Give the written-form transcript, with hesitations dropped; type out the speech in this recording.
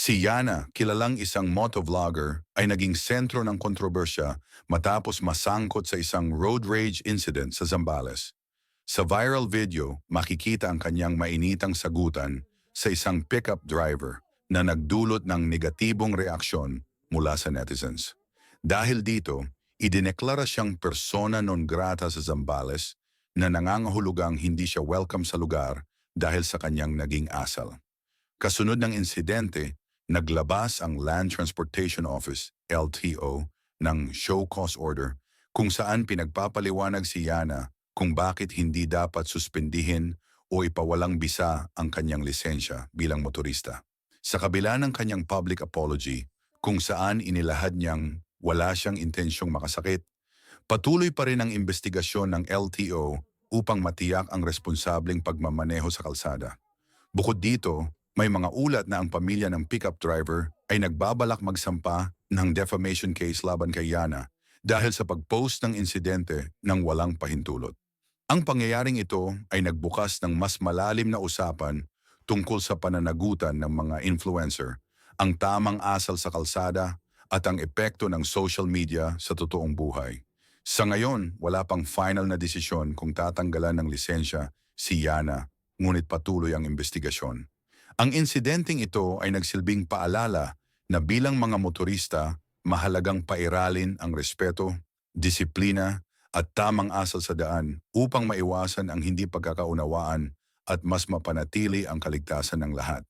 Si Yana, kilalang isang motovlogger, ay naging sentro ng kontrobersya matapos masangkot sa isang road rage incident sa Zambales. Sa viral video, makikita ang kanyang mainitang sagutan sa isang pickup driver na nagdulot ng negatibong reaksyon mula sa netizens. Dahil dito, idineklara siyang persona non grata sa Zambales na nangangahulugang hindi siya welcome sa lugar dahil sa kanyang naging asal. Kasunod ng insidente, naglabas ang Land Transportation Office, LTO, ng show cause order kung saan pinagpapaliwanag si Yana kung bakit hindi dapat suspindihin o ipawalang bisa ang kanyang lisensya bilang motorista. Sa kabila ng kanyang public apology, kung saan inilahad niyang wala siyang intensyong makasakit, patuloy pa rin ang investigasyon ng LTO upang matiyak ang responsableng pagmamaneho sa kalsada. Bukod dito, may mga ulat na ang pamilya ng pickup driver ay nagbabalak magsampa ng defamation case laban kay Yana dahil sa pag-post ng insidente ng walang pahintulot. Ang pangyayaring ito ay nagbukas ng mas malalim na usapan tungkol sa pananagutan ng mga influencer, ang tamang asal sa kalsada at ang epekto ng social media sa totoong buhay. Sa ngayon, wala pang final na desisyon kung tatanggalan ng lisensya si Yana, ngunit patuloy ang investigasyon. Ang insidenteng ito ay nagsilbing paalala na bilang mga motorista, mahalagang pairalin ang respeto, disiplina at tamang asal sa daan upang maiwasan ang hindi pagkakaunawaan at mas mapanatili ang kaligtasan ng lahat.